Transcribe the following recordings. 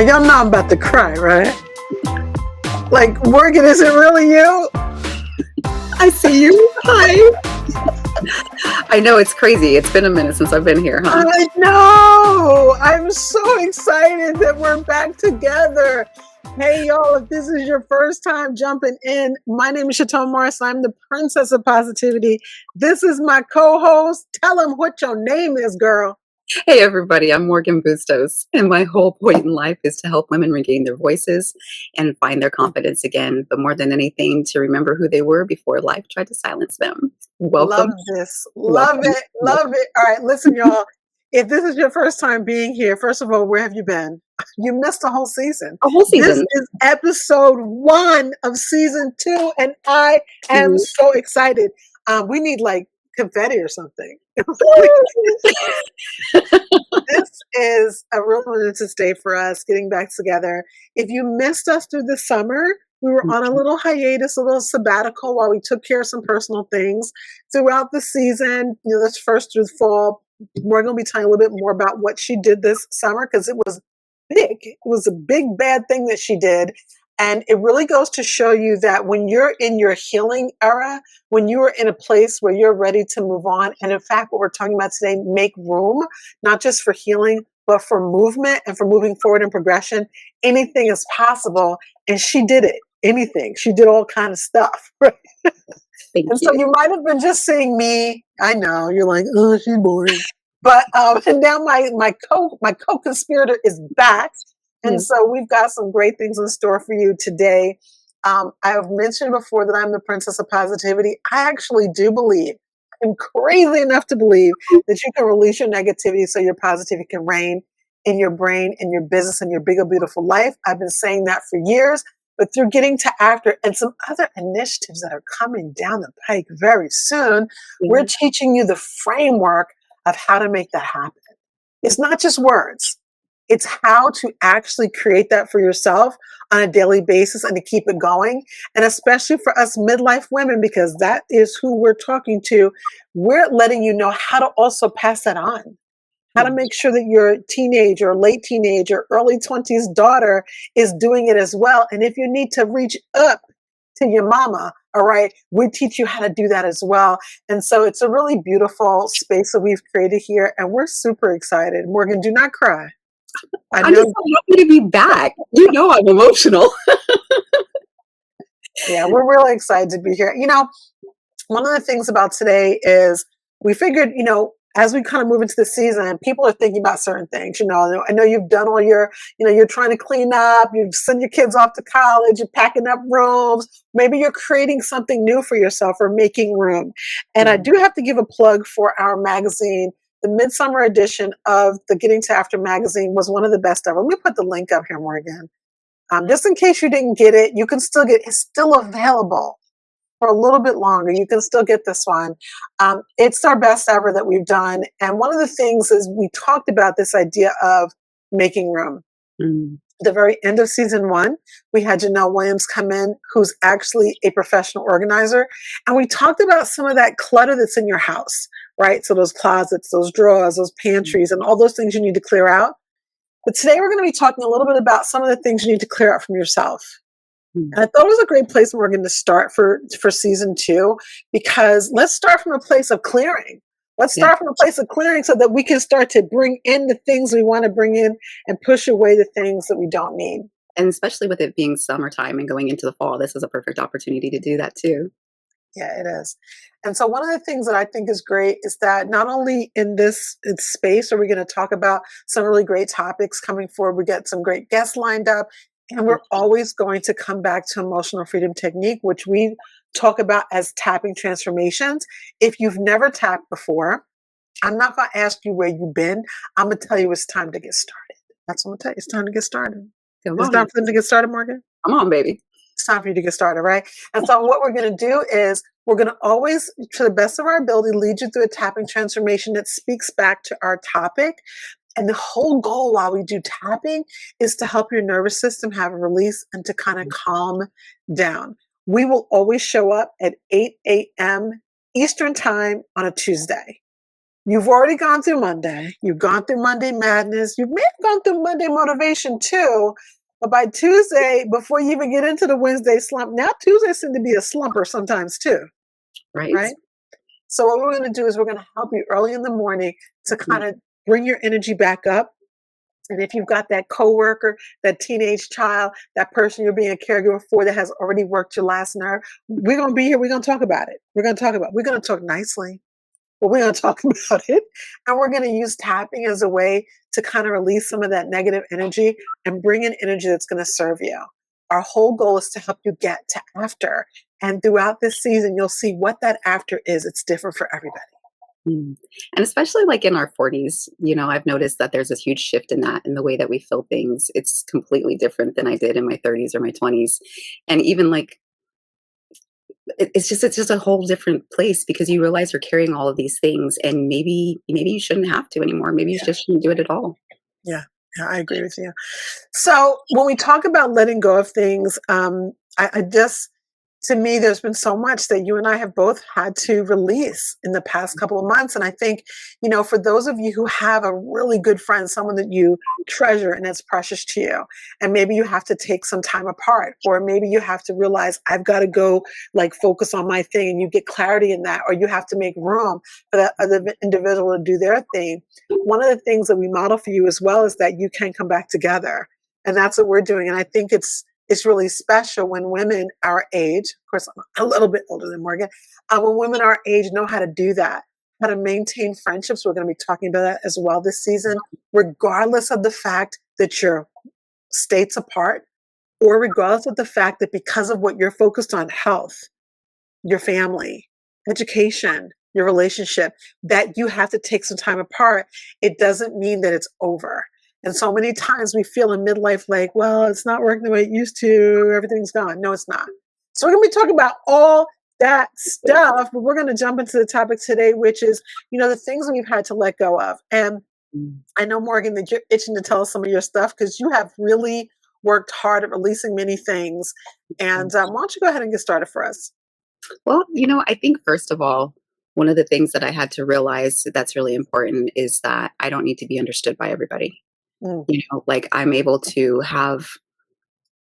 y'all know I'm about to cry, right? Like, Morgan, is it really you? I see you. Hi. I know, it's crazy. It's been a minute since I've been here, huh? I know. I'm so excited that we're back together. Hey, y'all, if this is your first time jumping in, my name is Chatone Morris. I'm the Princess of Positivity. This is my co-host. Tell them what your name is, girl. Hey, everybody. I'm Morganne Bustos, and my whole point in life is to help women regain their voices and find their confidence again, but more than anything, to remember who they were before life tried to silence them. Welcome. Love this. Love it. Love it. All right, listen, y'all. If this is your first time being here, first of all, where have you been? You missed a whole season. A whole season. This is episode 1 of season 2, and I am so excited. We need like confetti or something. This is a real momentous day for us getting back together. If you missed us through the summer, we were on a little hiatus, a little sabbatical while we took care of some personal things. Throughout the season, this first through fall, we're going to be telling a little bit more about what she did this summer because it was big. It was a big, bad thing that she did. And it really goes to show you that when you're in your healing era, when you are in a place where you're ready to move on, and in fact, what we're talking about today, make room, not just for healing, but for movement and for moving forward and progression. Anything is possible. And she did it. Anything. She did all kind of stuff. Right? So you might have been just seeing me. I know you're like, oh, she's boring. But and now my co-conspirator is back. And so we've got some great things in store for you today. I have mentioned before that I'm the Princess of Positivity. I actually do believe, I'm crazy enough to believe that you can release your negativity so your positivity can reign in your brain, in your business, in your bigger, beautiful life. I've been saying that for years, but through getting to After and some other initiatives that are coming down the pike very soon, we're teaching you the framework of how to make that happen. It's not just words. It's how to actually create that for yourself on a daily basis and to keep it going. And especially for us midlife women, because that is who we're talking to, we're letting you know how to also pass that on. How to make sure that your teenager, late teenager, early 20s daughter is doing it as well. And if you need to reach up to your mama, all right, we teach you how to do that as well. And so it's a really beautiful space that we've created here. And we're super excited. Morgan, do not cry. I'm just so happy to be back. You know I'm emotional. Yeah, we're really excited to be here. One of the things about today is we figured, as we kind of move into the season, people are thinking about certain things. I know you've done all your, you're trying to clean up, you've sent your kids off to college, you're packing up rooms. Maybe you're creating something new for yourself or making room. And I do have to give a plug for our magazine. The Midsummer edition of the Getting to After magazine was one of the best ever. Let me put the link up here, Morgan. Just in case you didn't get it, you can still get it. It's still available for a little bit longer. You can still get this one. It's our best ever that we've done. And one of the things is we talked about this idea of making room. The very end of season 1, we had Janelle Williams come in, who's actually a professional organizer. And we talked about some of that clutter that's in your house, right? So those closets, those drawers, those pantries, and all those things you need to clear out. But today we're going to be talking a little bit about some of the things you need to clear out from yourself. And I thought it was a great place, Morgan, to start for season 2, because let's start from a place of clearing. Let's start from a place of clearing so that we can start to bring in the things we want to bring in and push away the things that we don't need. And especially with it being summertime and going into the fall, this is a perfect opportunity to do that too. Yeah, it is. And so one of the things that I think is great is that not only in this space are we going to talk about some really great topics coming forward, we get some great guests lined up, and we're always going to come back to emotional freedom technique, which we talk about as tapping transformations. If you've never tapped before, I'm not going to ask you where you've been. I'm going to tell you it's time to get started. That's what I'm going to tell you. It's time to get started. It's time for them to get started, Morgan? Come on, baby. It's time for you to get started, right? And so what we're going to do is we're going to always, to the best of our ability, lead you through a tapping transformation that speaks back to our topic. And the whole goal while we do tapping is to help your nervous system have a release and to kind of calm down. We will always show up at 8 a.m. Eastern time on a Tuesday. You've already gone through Monday. You've gone through Monday madness. You may have gone through Monday motivation too. But by Tuesday, before you even get into the Wednesday slump, now Tuesday seems to be a slumper sometimes too, Right. right? So what we're going to do is we're going to help you early in the morning to kind of bring your energy back up. And if you've got that coworker, that teenage child, that person you're being a caregiver for that has already worked your last nerve, we're going to be here. We're going to talk about it. We're going to talk nicely, but we're going to talk about it. And we're going to use tapping as a way to kind of release some of that negative energy and bring in energy that's going to serve you. Our whole goal is to help you get to after. And throughout this season, you'll see what that after is. It's different for everybody. Mm. And especially like in our 40s, I've noticed that there's this huge shift in that, in the way that we feel things. It's completely different than I did in my 30s or my 20s. And even like, it's just a whole different place, because you realize you're carrying all of these things, and maybe you shouldn't have to anymore. Maybe you Yeah. just shouldn't do it at all. Yeah. Yeah, I agree with you. So when we talk about letting go of things, I just, to me, there's been so much that you and I have both had to release in the past couple of months. And I think, for those of you who have a really good friend, someone that you treasure and it's precious to you, and maybe you have to take some time apart, or maybe you have to realize, I've got to go like focus on my thing, and you get clarity in that, or you have to make room for that other individual to do their thing. One of the things that we model for you as well is that you can come back together. And that's what we're doing. And I think it's really special when women our age, of course, I'm a little bit older than Morgan, when women our age know how to do that, how to maintain friendships. We're going to be talking about that as well this season, regardless of the fact that you're states apart, or regardless of the fact that because of what you're focused on, health, your family, education, your relationship, that you have to take some time apart. It doesn't mean that it's over. And so many times we feel in midlife like, well, it's not working the way it used to. Everything's gone. No, it's not. So we're going to be talking about all that stuff, but we're going to jump into the topic today, which is, the things that we've had to let go of. And Mm. I know, Morgan, that you're itching to tell us some of your stuff because you have really worked hard at releasing many things. And why don't you go ahead and get started for us? Well, I think first of all, one of the things that I had to realize that's really important is that I don't need to be understood by everybody. Mm, Like, I'm able to have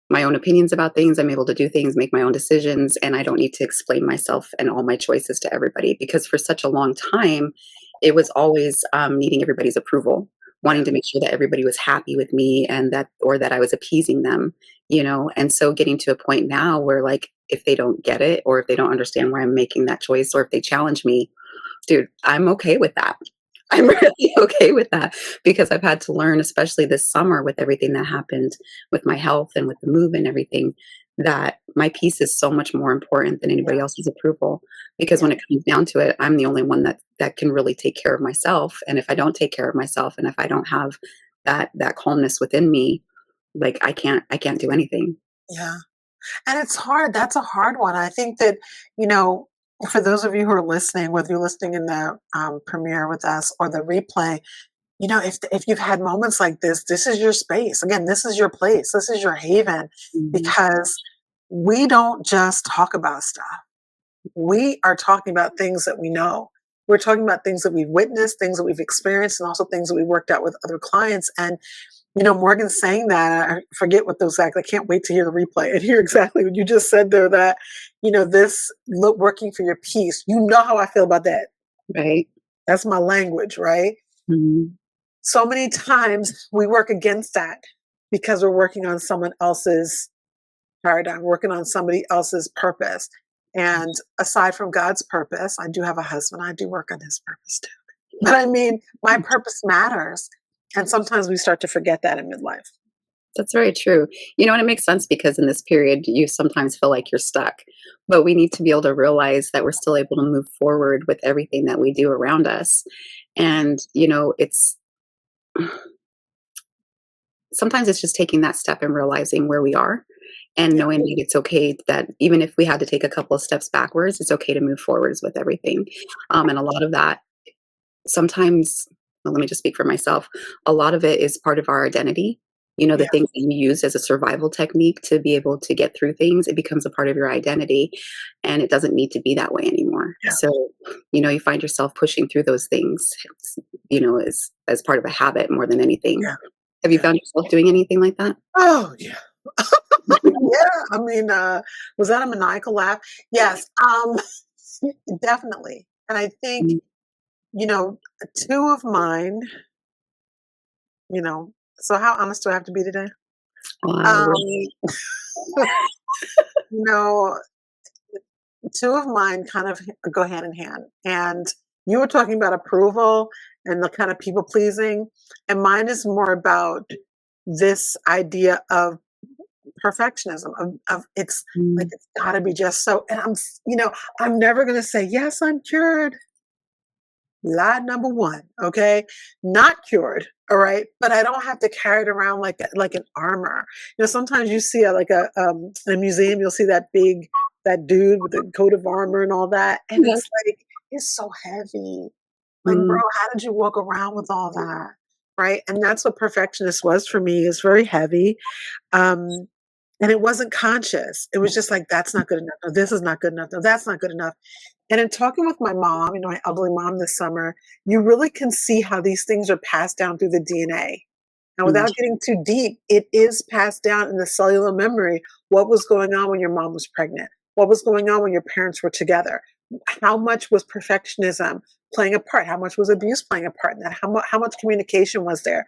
my own opinions about things. I'm able to do things, make my own decisions, and I don't need to explain myself and all my choices to everybody, because for such a long time, it was always needing everybody's approval, yeah, wanting to make sure that everybody was happy with me, and that I was appeasing them. And so getting to a point now where, like, if they don't get it, or if they don't understand why I'm making that choice, or if they challenge me, dude, I'm okay with that. I'm really okay with that, because I've had to learn, especially this summer with everything that happened with my health and with the move and everything, that my peace is so much more important than yeah, anybody else's approval. Because when yeah, it comes down to it, I'm the only one that can really take care of myself. And if I don't take care of myself, and if I don't have that calmness within me, like, I can't do anything. yeah. And it's hard. That's a hard one. I think that, you know, for those of you who are listening, whether you're listening in the premiere with us or the replay, if you've had moments like this is your space. Again, this is your place. This is your haven, Mhm. because we don't just talk about stuff. We are talking about things that we know. We're talking about things that we've witnessed, things that we've experienced, and also things that we worked out with other clients. And Morgan saying that, I forget what those exactly, I can't wait to hear the replay and hear exactly what you just said there, that, working for your peace. You know how I feel about that. Right. That's my language, right? Mhm. So many times we work against that because we're working on someone else's paradigm, working on somebody else's purpose. And aside from God's purpose, I do have a husband, I do work on his purpose too. But I mean, my purpose matters. And sometimes we start to forget that in midlife. That's very true. And it makes sense, because in this period, you sometimes feel like you're stuck. But we need to be able to realize that we're still able to move forward with everything that we do around us. And, it's sometimes it's just taking that step and realizing where we are, and Yeah. knowing that it's okay, that even if we had to take a couple of steps backwards, it's okay to move forwards with everything. And a lot of that sometimes, well, let me just speak for myself, a lot of it is part of our identity. The Yeah. things that you use as a survival technique to be able to get through things, it becomes a part of your identity, and it doesn't need to be that way anymore. Yeah. So, you find yourself pushing through those things, as part of a habit more than anything. Yeah. Have you Yeah. found yourself doing anything like that? Oh, yeah. Yeah. I mean, was that a maniacal laugh? Yes. Definitely. And I think, Mm, you know, two of mine, you know, so how honest do I have to be today? we're Um, you know, two of mine kind of go hand in hand. And you were talking about approval and the kind of people pleasing, and mine is more about this idea of perfectionism of it's like mm, it's got to be just so. And I'm never going to say yes, I'm cured. Lie number one, okay? Not cured, all right? But I don't have to carry it around like an armor. Sometimes you see in a museum, you'll see that dude with the coat of armor and all that, and yes. it's like it's so heavy. Like, bro, Mm, how did you walk around with all that, right? And that's what perfectionist was for me. It's very heavy, um, and it wasn't conscious. It was just like that's not good enough. No, this is not good enough. No, that's not good enough. And in talking with my mom, my elderly mom this summer, you really can see how these things are passed down through the DNA. And mm, without getting too deep, it is passed down in the cellular memory. What was going on when your mom was pregnant? What was going on when your parents were together? How much was perfectionism playing a part? How much was abuse playing a part in that? How much communication was there?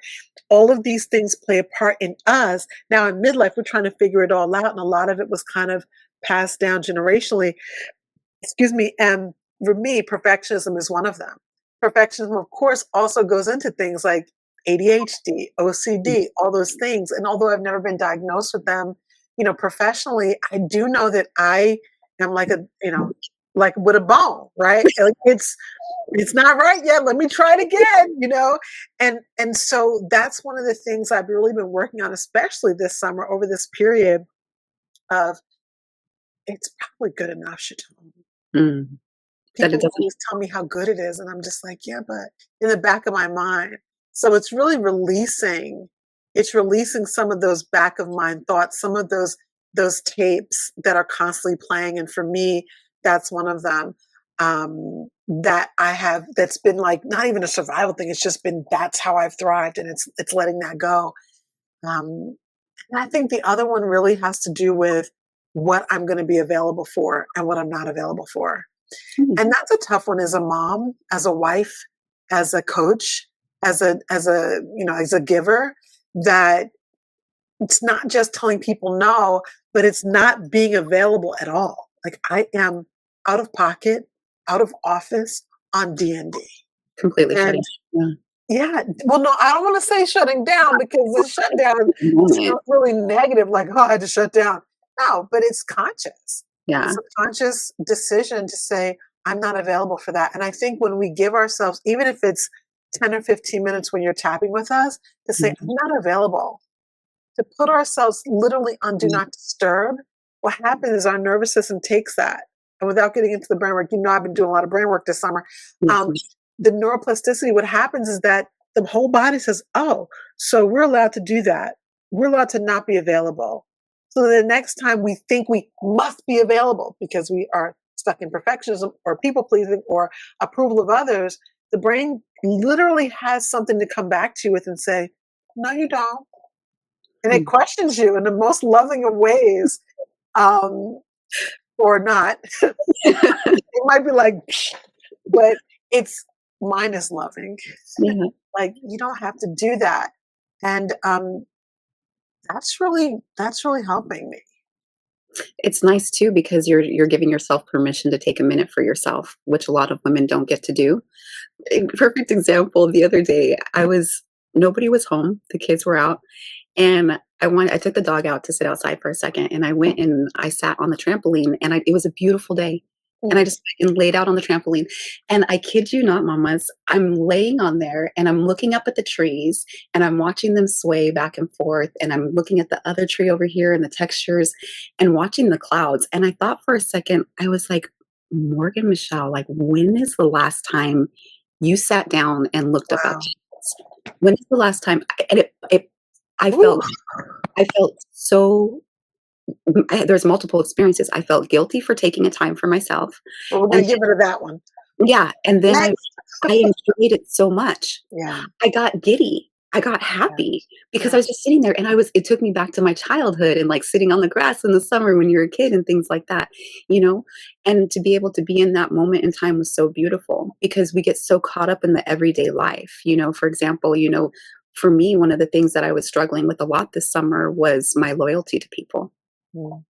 All of these things play a part in us. Now in midlife, we're trying to figure it all out. And a lot of it was kind of passed down generationally. Excuse me. And for me, perfectionism is one of them. Perfectionism, of course, also goes into things like ADHD, mm, OCD, all those things. And although I've never been diagnosed with them, professionally, I do know that I am like with a bone, right? Like it's not right yet. Let me try it again. And so that's one of the things I've really been working on, especially this summer over this period of it's probably good enough, Chatone. mm. That it People doesn't. always tell me how good it is, and I'm just like, "Yeah, but," in the back of my mind. So it's releasing some of those back of mind thoughts, some of those tapes that are constantly playing, and for me, that's one of them, that I have that's been, like, not even a survival thing, it's just been that's how I've thrived, and it's letting that go. Um, and I think the other one really has to do with what I'm gonna be available for and what I'm not available for. Mm, And that's a tough one as a mom, as a wife, as a coach, as a giver, that it's not just telling people no, but it's not being available at all. Like I am out of pocket, out of office on D&D. completely And shutting. Yeah. yeah, well, no, I don't want to say shutting down because the shutdown Moment. sounds really negative, like, oh, I had to shut down. No, but it's conscious. Yeah. It's a conscious decision to say, I'm not available for that. And I think when we give ourselves, even if it's 10 or 15 minutes when you're tapping with us, to say, I'm Mhm, not available, to put ourselves literally on do mm, not disturb, what happens is our nervous system takes that. And without getting into the brain work, I've been doing a lot of brain work this summer. yes, Um, the neuroplasticity, what happens is that the whole body says, oh, so we're allowed to do that. We're allowed to not be available. So the next time we think we must be available because we are stuck in perfectionism or people pleasing or approval of others, the brain literally has something to come back to you with and say, no, you don't. And it mm. questions you in the most loving of ways, um, or not. It might be like, "Psh," but it's mine is loving. Yeah. Like you don't have to do that, and that's really helping me. It's nice too because you're giving yourself permission to take a minute for yourself, which a lot of women don't get to do. A perfect example, the other day, nobody was home, the kids were out, and I took the dog out to sit outside for a second, and I went and I sat on the trampoline, and it was a beautiful day, and I Mm. just went and laid out on the trampoline, and I kid you not, mamas, I'm laying on there, and I'm looking up at the trees, and I'm watching them sway back and forth, and I'm looking at the other tree over here and the textures, and watching the clouds, and I thought for a second, I was like, "Morgan Michelle, like, when is the last time you sat down and looked up at Wow. clouds? When is the last time?" And I Ooh, felt I felt so there's multiple experiences. I felt guilty for taking a time for myself, well, we're and gonna give it to that one. yeah, and then Next. I enjoyed it so much. Yeah, I got giddy. I got yeah, happy because yeah, I was just sitting there and it took me back to my childhood and, like, sitting on the grass in the summer when you're a kid and things like that, you know? And to be able to be in that moment in time was so beautiful because we get so caught up in the everyday life, for example, for me, one of the things that I was struggling with a lot this summer was my loyalty to people. mm,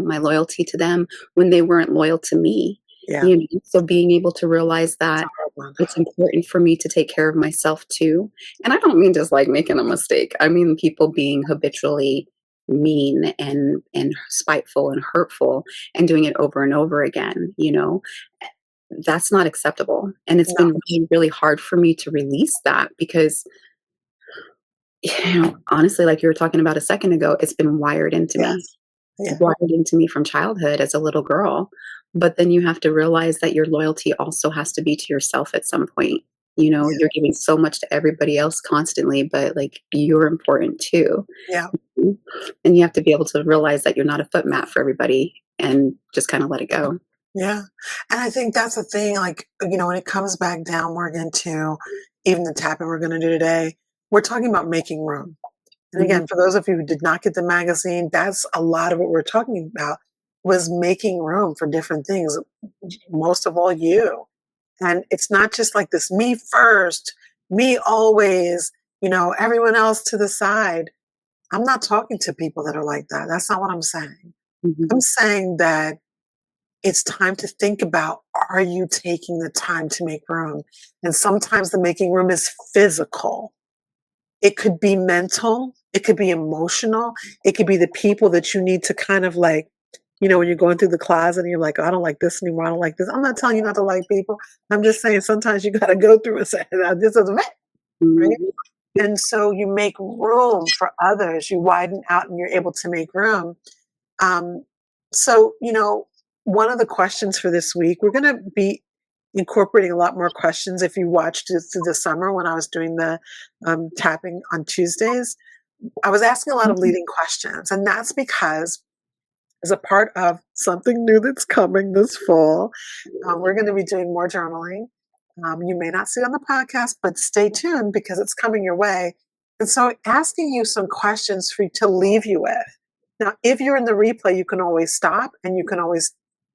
My loyalty to them when they weren't loyal to me, yeah. so being able to realize It's a that hard one. it's important for me to take care of myself too. And I don't mean just like making a mistake. I mean people being habitually mean and spiteful and hurtful and doing it over and over again. That's not acceptable. And it's No, been really, really hard for me to release that because honestly, like you were talking about a second ago, it's been wired into me yes, yeah, wired into me from childhood as a little girl. But then you have to realize that your loyalty also has to be to yourself at some point. yeah, You're giving so much to everybody else constantly, but like you're important too. yeah, Mhm. And you have to be able to realize that you're not a foot mat for everybody and just kind of let it go. yeah. And I think that's the thing, like, when it comes back down, Morgan, to even the tapping we're gonna do today, we're talking about making room. And Mhm. again, for those of you who did not get the magazine, that's a lot of what we're talking about was making room for different things, most of all you. And it's not just like this me first, me always, everyone else to the side. I'm not talking to people that are like that. That's not what I'm saying. Mhm. I'm saying that it's time to think about, are you taking the time to make room? And sometimes the making room is physical. It could be mental, it could be emotional, it could be the people that you need to kind of like, when you're going through the closet and you're like, "Oh, I don't like this anymore. I don't like this." I'm not telling you not to like people. I'm just saying sometimes you got to go through and say, "This is a vet," right? Mhm. And so you make room for others. You widen out and you're able to make room. Um, so, one of the questions for this week, we're going to be incorporating a lot more questions. If you watched it through the summer when I was doing the tapping on Tuesdays, I was asking a lot of leading questions. And that's because, as a part of something new that's coming this fall, we're going to be doing more journaling. You may not see it on the podcast, but stay tuned because it's coming your way. And so, asking you some questions for you to leave you with. Now, if you're in the replay, you can always stop and you can always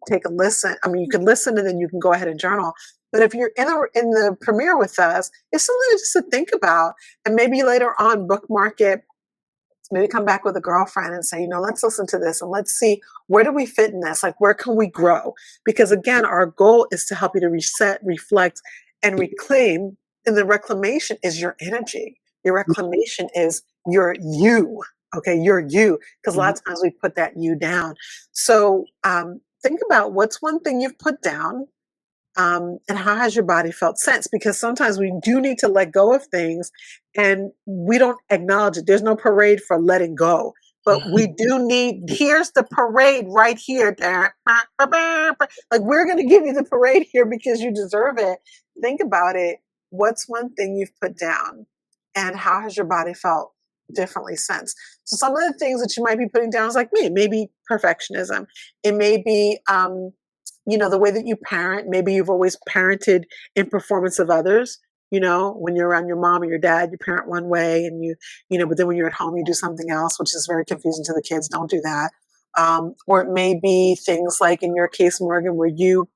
take a listen. I mean, you can listen and then you can go ahead and journal. But if you're in the premiere with us, it's something just to think about, and maybe later on bookmark it. Maybe come back with a girlfriend and say, let's listen to this and let's see, where do we fit in this? Like, where can we grow? Because again, our goal is to help you to reset, reflect, and reclaim. And the reclamation is your energy. Your reclamation is your you. Okay, you're you. Because a lot Mhm. of times we put that you down. So think about what's one thing you've put down, and how has your body felt since? Because sometimes we do need to let go of things and we don't acknowledge it. There's no parade for letting go. But we do need, here's the parade right here, Darren. Like, we're going to give you the parade here because you deserve it. Think about it. What's one thing you've put down? And how has your body felt differently since? So, some of the things that you might be putting down is like me, maybe perfectionism. It may be, the way that you parent. Maybe you've always parented in performance of others. When you're around your mom or your dad, you parent one way, and but then when you're at home, you do something else, which is very confusing to the kids. Don't do that. Or it may be things like in your case, Morgan, where you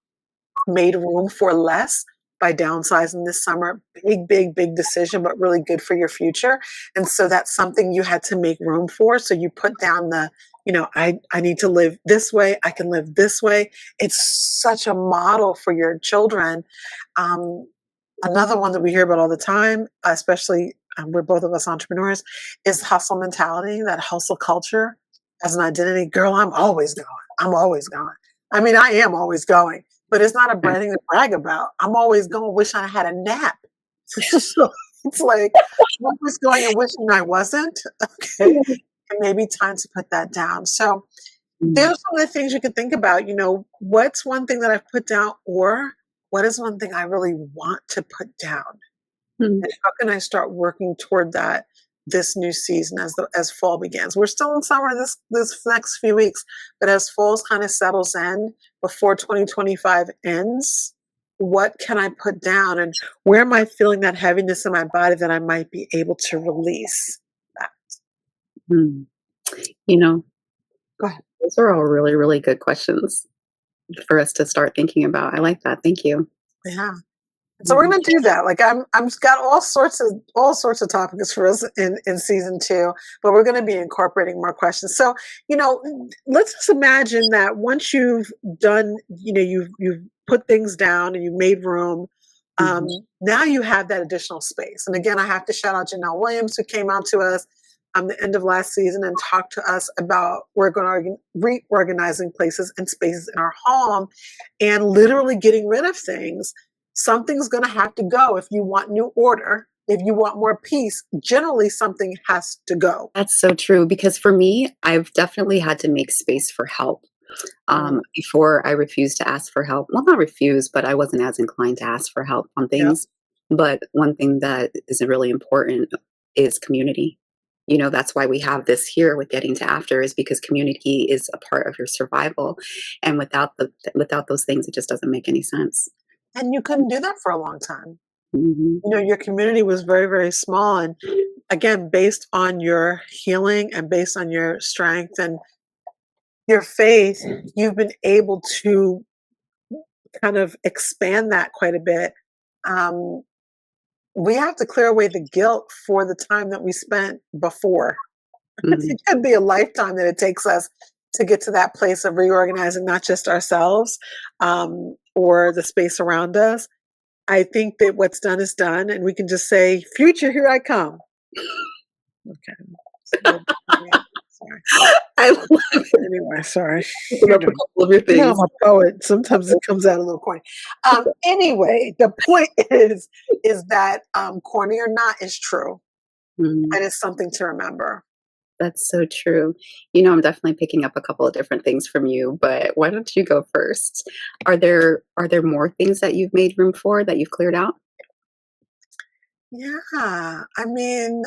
made room for less by downsizing this summer. Big, big, big decision, but really good for your future. And so that's something you had to make room for. So you put down I need to live this way. I can live this way. It's such a model for your children. Um, Another one that we hear about all the time, especially we're both of us entrepreneurs, is hustle mentality, that hustle culture as an identity. Girl, I'm always going. I'm always going. I mean, I am always going, but it's not a Okay. thing to brag about. I'm always going, wish I had a nap. So it's like, I'm always going and wishing I wasn't. Okay. And maybe time to put that down. So there's Mhm. some of the things you can think about. What's one thing that I've put down, or what is one thing I really want to put down? Mhm. And how can I start working toward that? this new season as fall begins. We're still in summer this next few weeks, but as fall kind of settles in before 2025 ends, what can I put down, and where am I feeling that heaviness in my body that I might be able to release that? Hmm. You know, Go ahead. those are all really, really good questions for us to start thinking about. I like that. Thank you. Yeah. So we're Mhm. gonna do that. Like I'm got all sorts of topics for us in season two, but we're gonna be incorporating more questions. So, let's just imagine that once you've done, you've put things down and you've made room, um, Mhm. now you have that additional space. And again, I have to shout out Janelle Williams, who came out to us the end of last season and talked to us about we're going to reorganizing places and spaces in our home and literally getting rid of things. Something's going to have to go if you want new order. If you want more peace, generally something has to go. That's so true because for me, I've definitely had to make space for help. Mm, Before I refused to ask for help. Well, not refuse, but I wasn't as inclined to ask for help on yep. things. But one thing that is really important is community. That's why we have this here with getting to after is because community is a part of your survival. And without those things, it just doesn't make any sense. And you couldn't do that for a long time. Mhm. Your community was very, very small. And again, based on your healing and based on your strength and your faith, you've been able to kind of expand that quite a bit. Um, we have to clear away the guilt for the time that we spent before. Mhm. It could be a lifetime that it takes us to get to that place of reorganizing not just ourselves or the space around us. I think that what's done is done, and we can just say, "Future, here I come." Okay, so, yeah, sorry. I love Anyway, sorry. picking You up a know, couple of your you know things. I'm a poet. Sometimes it comes out a little corny. Anyway, the point is that corny or not is true, Mhm. and it's something to remember. That's so true. I'm definitely picking up a couple of different things from you, but why don't you go first? Are there more things that you've made room for that you've cleared out? Yeah, I mean,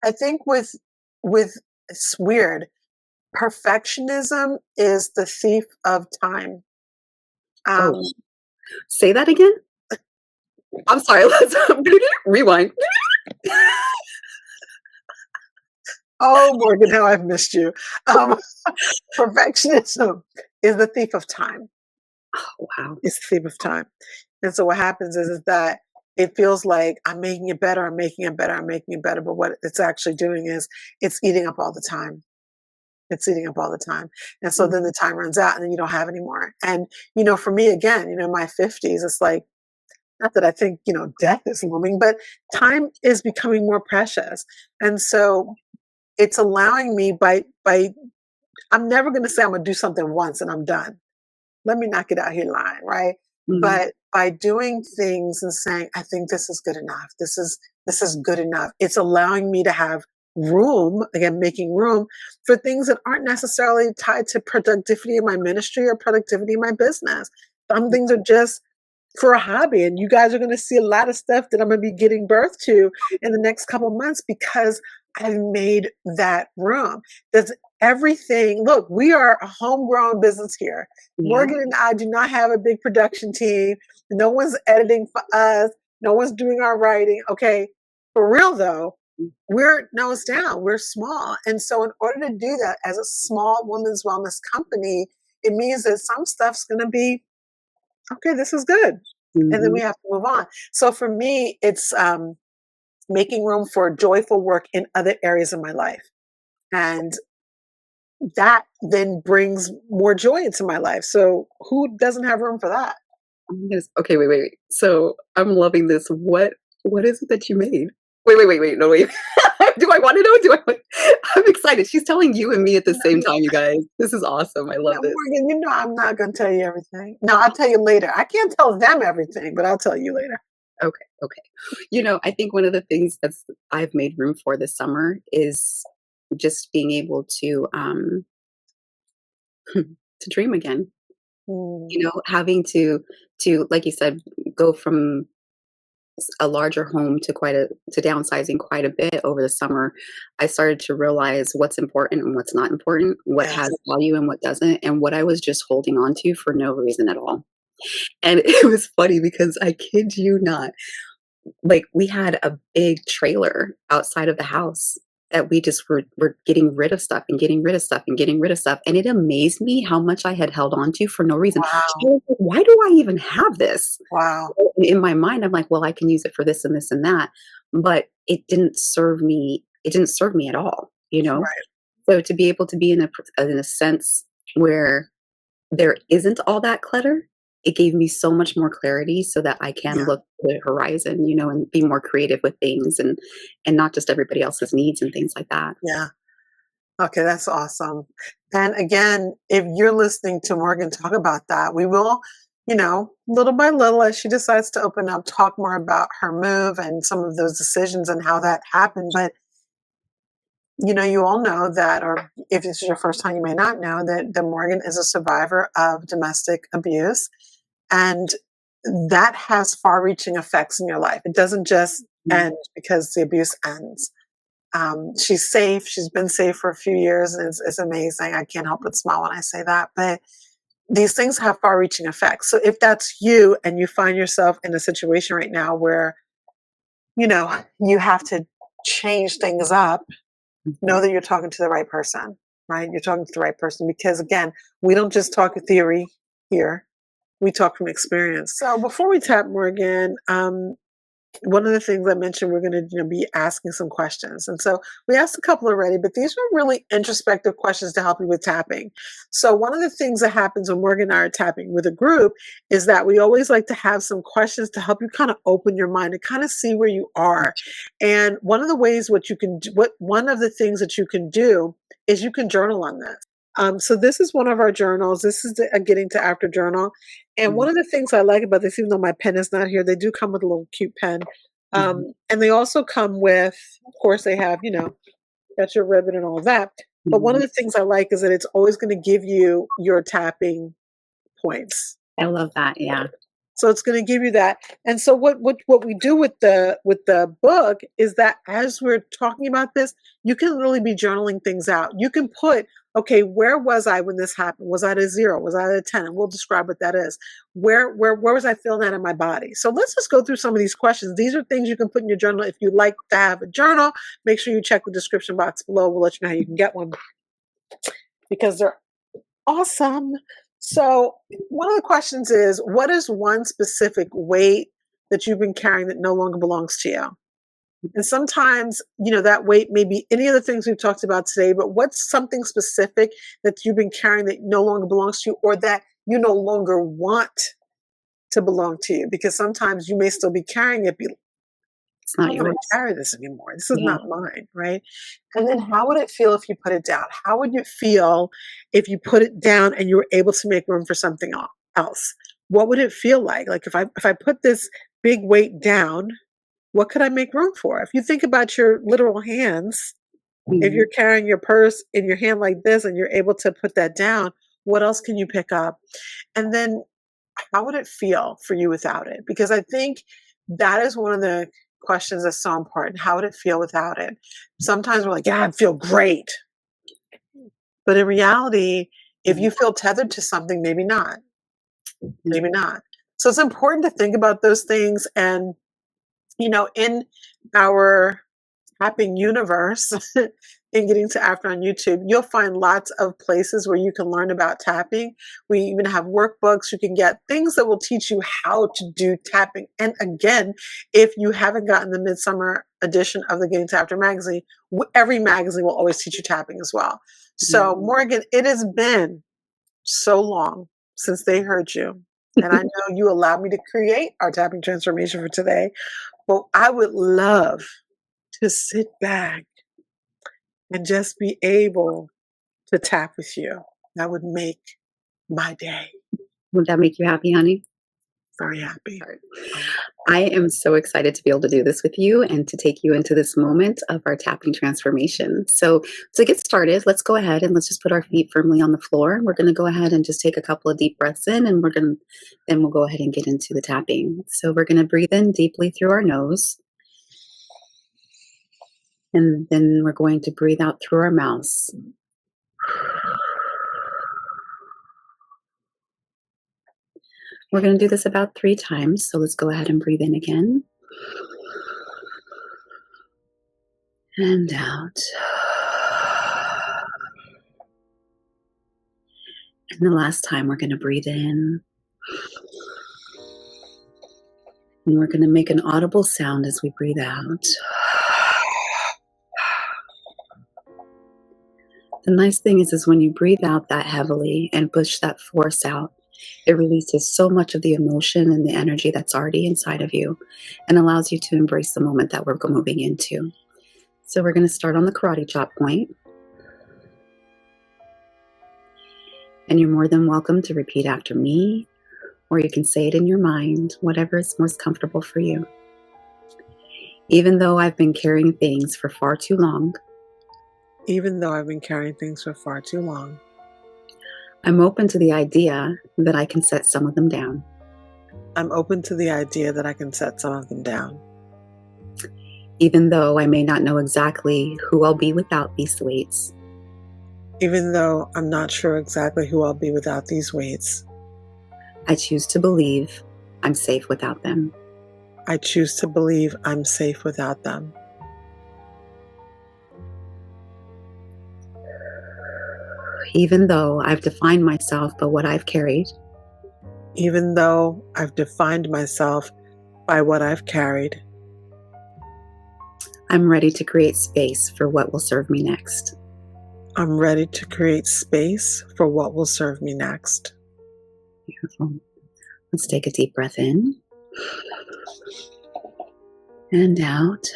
I think with it's weird. Perfectionism is the thief of time. Oh, Um, say that again? I'm sorry, let's rewind. oh, Morgan, how I've missed you. Um, perfectionism is the thief of time. Wow. It's the thief of time. And so what happens is that it feels like I'm making it better, I'm making it better, I'm making it better. But what it's actually doing is it's eating up all the time. It's eating up all the time. And so then Mhm, the time runs out and then you don't have any more. And, for me, again, my 50s, it's like, not that I think, death is looming, but time is becoming more precious. And so it's allowing me by I'm never going to say I'm going to do something once and I'm done. Let me knock it out here lying, right? mhm, But by doing things and saying, I think this is good enough. This is good enough. It's allowing me to have room, again, making room for things that aren't necessarily tied to productivity in my ministry or productivity in my business. Some things are just for a hobby. And you guys are going to see a lot of stuff that I'm going to be getting birth to in the next couple months because I've made that room. There's everything. Look, we are a homegrown business here. yeah, Morgan and I do not have a big production team. No one's editing for us. No one's doing our writing. Okay. For real though, we're nose down. We're small. And so in order to do that as a small women's wellness company, it means that some stuff's going to be okay, this is good. And then we mhm. have to move on. So for me, it's making room for joyful work in other areas of my life. And that then brings more joy into my life. So who doesn't have room for that? Oh my goodness. Okay, wait, wait, wait. So I'm loving this. What is it that you made? Wait, wait, wait, wait. No, wait. Do I want to know? I'm excited. She's telling you and me at the No, same no, time, you guys. This is awesome. I no, love this. Morgan, I'm not going to tell you everything. No, I'll tell you later. I can't tell them everything, but I'll tell you later. Okay, okay. I think one of the things I've made room for this summer is just being able to dream again. Mm, Having to like you said, go from a larger home to downsizing quite a bit over the summer, I started to realize what's important and what's not important, what has Yes. value and what doesn't, and what I was just holding on to for no reason at all. And it was funny because I kid you not, like, we had a big trailer outside of the house that we just were getting rid of stuff and getting rid of stuff and getting rid of stuff, and it amazed me how much I had held on to for no reason. I Wow. was like, "Why do I even have this?" Wow. In my mind, I'm like, "Well, I can use it for this and this and that," but it didn't serve me at all, you know? Right. So to be able to be in a sense where there isn't all that clutter, it gave me so much more clarity so that I can Yeah. look to the horizon, and be more creative with things and not just everybody else's needs and things like that. Yeah. Okay, that's awesome. And again, if you're listening to Morgan talk about that, we will, little by little, as she decides to open up, talk more about her move and some of those decisions and how that happened. But, you all know that, or if this is your first time, you may not know that Morgan is a survivor of domestic abuse. And that has far reaching effects in your life. It doesn't just Mm, end because the abuse ends. She's safe. She's been safe for a few years, and it's amazing. I can't help but smile when I say that. But these things have far-reaching effects. So if that's you, and you find yourself in a situation right now where you have to change things up, mhm. know that you're talking to the right person. Right? You're talking to the right person because again, we don't just talk theory here. We talk from experience. So before we tap Morgan, one of the things I mentioned, we're going to be asking some questions. And so we asked a couple already, but these are really introspective questions to help you with tapping. So one of the things that happens when Morgan and I are tapping with a group is that we always like to have some questions to help you kind of open your mind and kind of see where you are. And one of the ways one of the things that you can do is you can journal on this. So this is one of our journals. This is a Getting to After journal. And one Mm, of the things I like about this, even though my pen is not here, they do come with a little cute pen. mhm, And they also come with, of course, they have, got your ribbon and all of that. But one of mhm. the things I like is that it's always going to give you your tapping points. I love that, yeah. So it's going to give you that. And so what we do with the book is that as we're talking about this, you can really be journaling things out. You can put, okay, where was I when this happened? Was I at a 0? Was I at a 10? And we'll describe what that is. Where was I feeling that in my body? So let's just go through some of these questions. These are things you can put in your journal. If you'd like to have a journal, make sure you check the description box below. We'll let you know how you can get one because they're awesome. So, one of the questions is, what is one specific weight that you've been carrying that no longer belongs to you? And sometimes, that weight may be any of the things we've talked about today, but what's something specific that you've been carrying that no longer belongs to you or that you no longer want to belong to you? Because sometimes you may still be carrying it, It's I not don't want to yours. carry this anymore. This is Yeah. not mine, right? And then how would it feel if you put it down? How would you feel if you put it down and you were able to make room for something else? What would it feel like? Like if I put this big weight down, what could I make room for? If you think about your literal hands, if you're Mhm. carrying your purse in your hand like this and you're able to put that down, what else can you pick up? And then how would it feel for you without it? Because I think that is one of the questions that's so important. How would it feel without it? Sometimes we're like, yeah, I feel great. But in reality, if Mhm. you feel tethered to something, maybe not. Yeah. Maybe not. So it's important to think about those things. And, in our tapping universe, in Getting to After on YouTube, you'll find lots of places where you can learn about tapping. We even have workbooks. You can get things that will teach you how to do tapping. And again, if you haven't gotten the Midsummer edition of the Getting to After magazine, every magazine will always teach you tapping as well. Yeah. So, Morgan, it has been so long since they heard you. And I know you allowed me to create our tapping transformation for today. But I would love to sit back and just be able to tap with you. That would make my day Would that make you happy, honey? very happy. Sorry. I am so excited to be able to do this with you and to take you into this moment of our tapping transformation. So, to get started, let's go ahead and let's just put our feet firmly on the floor. We're going to go ahead and just take a couple of deep breaths in, and then we'll go ahead and get into the tapping. So, we're going to breathe in deeply through our nose, and then we're going to breathe out through our mouths. We're going to do this about 3 times. So, let's go ahead and breathe in again. And out. And the last time we're going to breathe in. And we're going to make an audible sound as we breathe out. The nice thing is when you breathe out that heavily and push that force out, it releases so much of the emotion and the energy that's already inside of you and allows you to embrace the moment that we're moving into. So we're going to start on the karate chop point. And you're more than welcome to repeat after me, or you can say it in your mind, whatever is most comfortable for you. Even though I've been carrying things for far too long, Even though I've been carrying things for far too long, I'm open to the idea that I can set some of them down. I'm open to the idea that I can set some of them down. Even though I may not know exactly who I'll be without these weights. Even though I'm not sure exactly who I'll be without these weights, I choose to believe I'm safe without them. I choose to believe I'm safe without them. Even though I've defined myself by what I've carried, Even though I've defined myself by what I've carried, I'm ready to create space for what will serve me next. I'm ready to create space for what will serve me next. Beautiful. Let's take a deep breath in and out.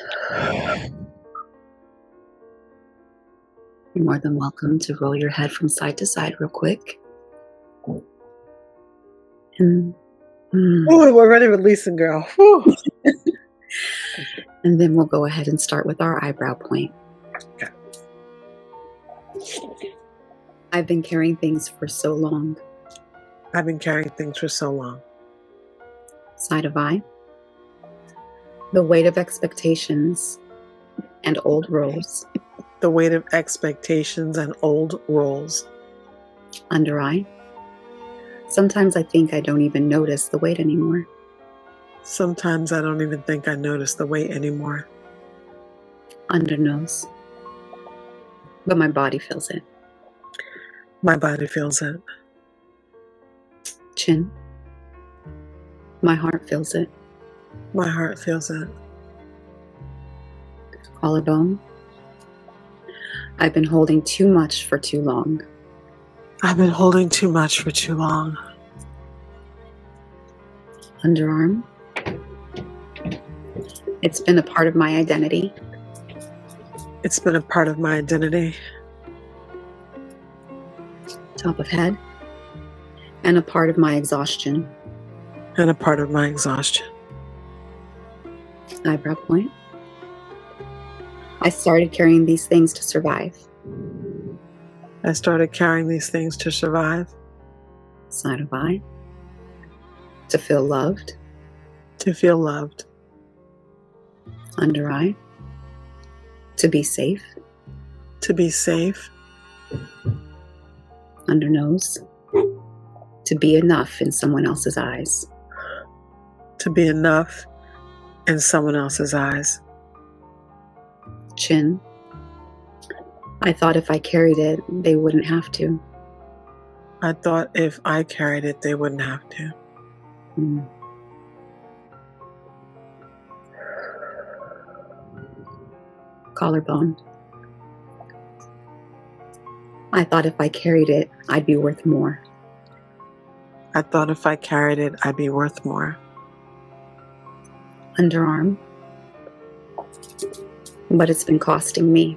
You're more than welcome to roll your head from side to side real quick. And, Oh, we're ready to release it, girl. Whew. and then we'll go ahead and start with our eyebrow point. Okay. I've been carrying things for so long. I've been carrying things for so long. Side of eye. The weight of expectations and old roles. The weight of expectations and old roles. Under eye. Sometimes I think I don't even notice the weight anymore. Sometimes I don't even think I notice the weight anymore. Under nose. But my body feels it. My body feels it. Chin. My heart feels it. My heart feels it. Collarbone. I've been holding too much for too long. I've been holding too much for too long. Underarm. It's been a part of my identity. It's been a part of my identity. Top of head. And a part of my exhaustion. And a part of my exhaustion. Eyebrow point. I started carrying these things to survive. I started carrying these things to survive. Side of eye. To feel loved. To feel loved. Under eye. To be safe. To be safe. Under nose. To be enough in someone else's eyes. To be enough in someone else's eyes. Chin. I thought if I carried it, they wouldn't have to. I thought if I carried it, they wouldn't have to. Collarbone. I thought if I carried it, I'd be worth more. I thought if I carried it, I'd be worth more. Underarm. But it's been costing me.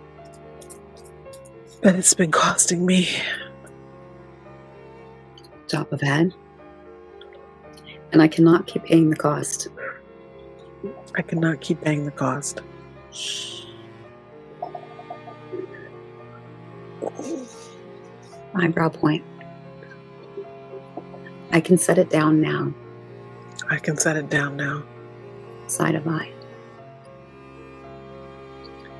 But it's been costing me. Top of head. And I cannot keep paying the cost. I cannot keep paying the cost. Eyebrow point. I can set it down now. I can set it down now. Side of eye.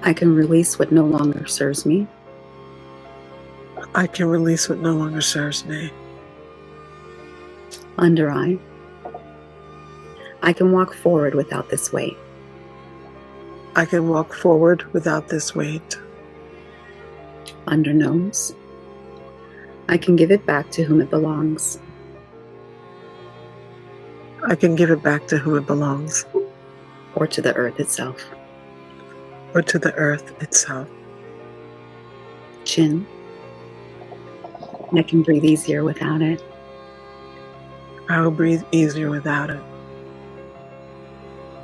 I can release what no longer serves me. I can release what no longer serves me. Under eye. I can walk forward without this weight. I can walk forward without this weight. Under nose. I can give it back to whom it belongs. I can give it back to whom it belongs. Or to the earth itself. Or to the earth itself. Chin. I can breathe easier without it. I will breathe easier without it.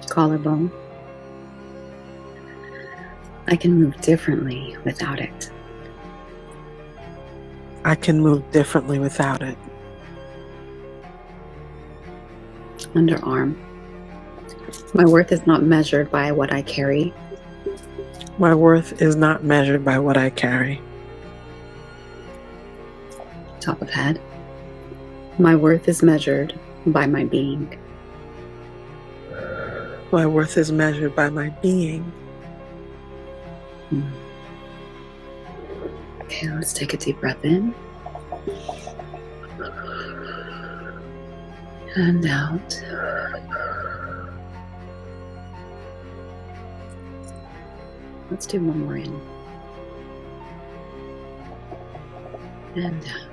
Collarbone. I can move differently without it. I can move differently without it. Underarm. My worth is not measured by what I carry. My worth is not measured by what I carry. Top of head. My worth is measured by my being. My worth is measured by my being. Okay, let's take a deep breath in. And out. Let's do one more in. And out.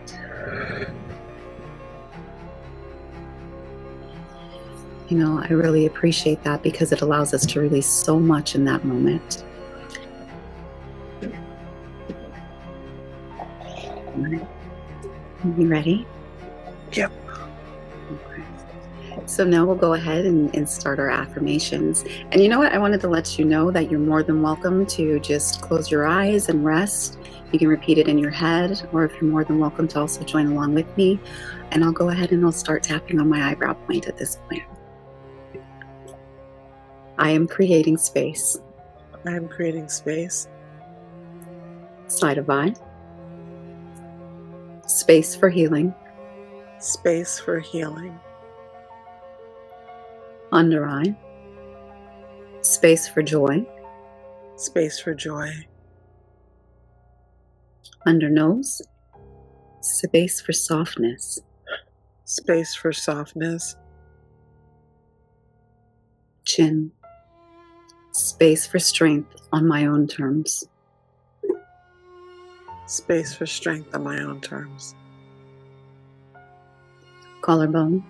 You know, I really appreciate that because it allows us to release so much in that moment. You ready? Yep. Okay. So now we'll go ahead and start our affirmations. And you know what? I wanted to let you know that you're more than welcome to just close your eyes and rest. You can repeat it in your head, or if you're more than welcome to also join along with me. And I'll go ahead and I'll start tapping on my eyebrow point at this point. I am creating space. I am creating space. Side of eye. Space for healing. Space for healing. Under eye. Space for joy. Space for joy. Under nose. Space for softness. Space for softness. Chin. Space for strength on my own terms. Space for strength on my own terms. Collarbone.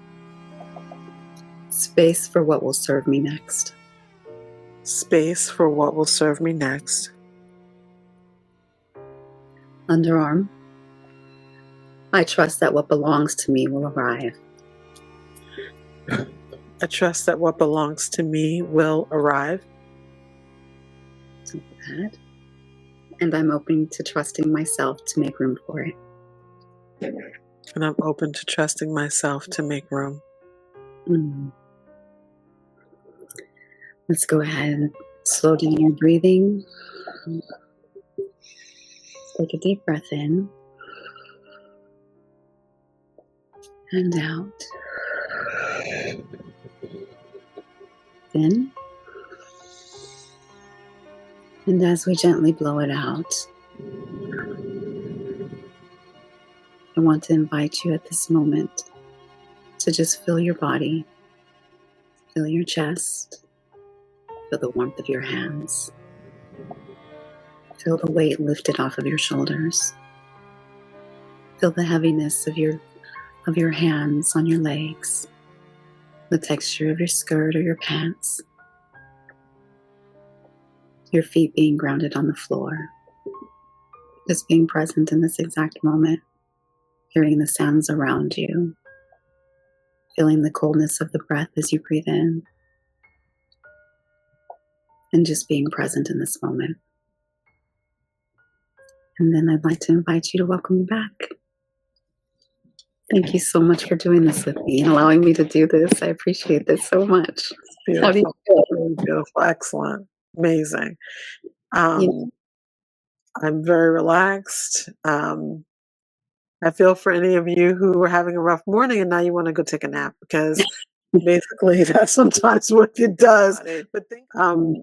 Space for what will serve me next. Space for what will serve me next. Underarm. I trust that what belongs to me will arrive. I trust that what belongs to me will arrive. Top of head. And I'm open to trusting myself to make room for it. And I'm open to trusting myself to make room. Let's go ahead and slow down your breathing. Take a deep breath in. And out. In. And as we gently blow it out, I want to invite you at this moment to just feel your body, feel your chest, feel the warmth of your hands, feel the weight lifted off of your shoulders, feel the heaviness of your hands on your legs, the texture of your skirt or your pants, your feet being grounded on the floor, just being present in this exact moment, hearing the sounds around you, feeling the coldness of the breath as you breathe in, and just being present in this moment. And then I'd like to invite you to welcome me back. Thank you so much for doing this with me and allowing me to do this. I appreciate this so much. How do you Beautiful. feel? Really beautiful. Excellent. Amazing. You know, Um, I'm very relaxed. I feel for any of you who are having a rough morning and now you want to go take a nap because basically that's sometimes what it does. But mm,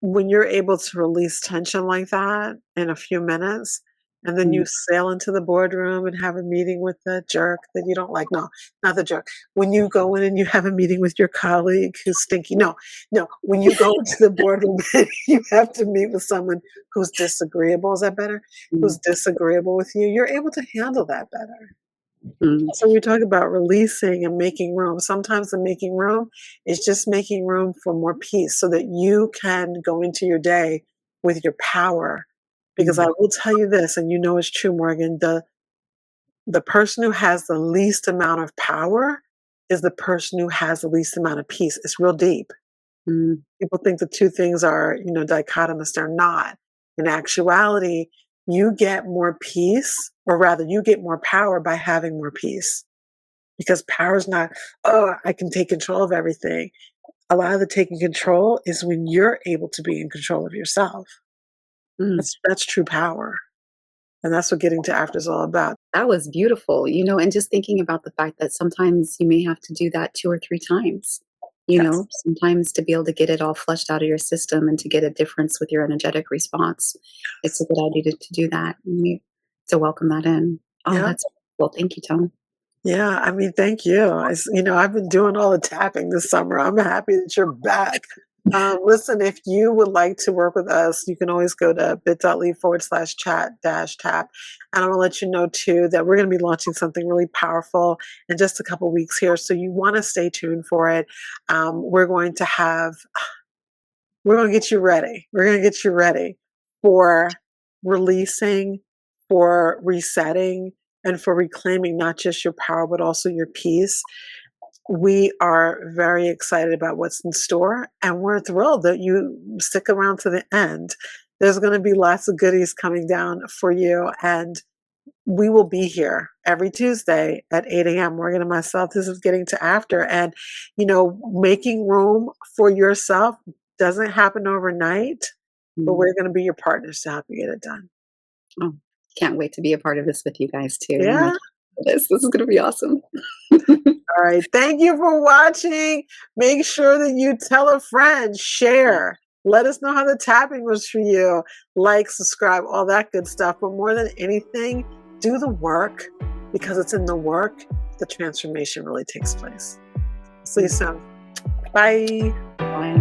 when you're able to release tension like that in a few minutes, and then you mm, sail into the boardroom and have a meeting with the jerk that you don't like. No, not the jerk. When you go in and you have a meeting with your colleague who's stinky. No, no. When you go into the boardroom and you have to meet with someone who's disagreeable, is that better? Who's mm, disagreeable with you, you're able to handle that better. mm, So we talk about releasing and making room. Sometimes the making room is just making room for more peace so that you can go into your day with your power. Because I mm, will tell you this, and you know it's true, Morgan, the person who has the least amount of power is the person who has the least amount of peace. It's real deep. mm, People think the two things are, dichotomous. They're not. In actuality, you get more peace, or rather, you get more power by having more peace. Because power is not, oh, I can take control of everything. A lot of the taking control is when you're able to be in control of yourself. mm. That's true power. And that's what getting to after is all about. That was beautiful, and just thinking about the fact that sometimes you may have to do that 2 or 3 times, Yes. sometimes to be able to get it all flushed out of your system and to get a difference with your energetic response. It's a Yes. good idea to do that and to welcome that in. Oh, Yeah. that's well. Thank you, Tone. Yeah. I mean, thank you. I've been doing all the tapping this summer. I'm happy that you're back. Listen, if you would like to work with us, you can always go to bit.ly/chat-tap. And I'm going to let you know too that we're going to be launching something really powerful in just a couple weeks here. So you want to stay tuned for it. We're going to have We're going to get you ready. We're going to get you ready for releasing, for resetting, and for reclaiming not just your power, but also your peace. We are very excited about what's in store, and we're thrilled that you stick around to the end. There's going to be lots of goodies coming down for you, and we will be here every Tuesday at 8 a.m. Morgan and myself. This is getting to after. And, making room for yourself doesn't happen overnight, but Mm. we're going to be your partners to help you get it done. Oh, can't wait to be a part of this with you guys too. I'm Yeah. excited for this. This is going to be awesome. All right. Thank you for watching. Make sure that you tell a friend, share. Let us know how the tapping was for you. Like, subscribe, all that good stuff. But more than anything, do the work because it's in the work the transformation really takes place. See you soon. Bye. Bye.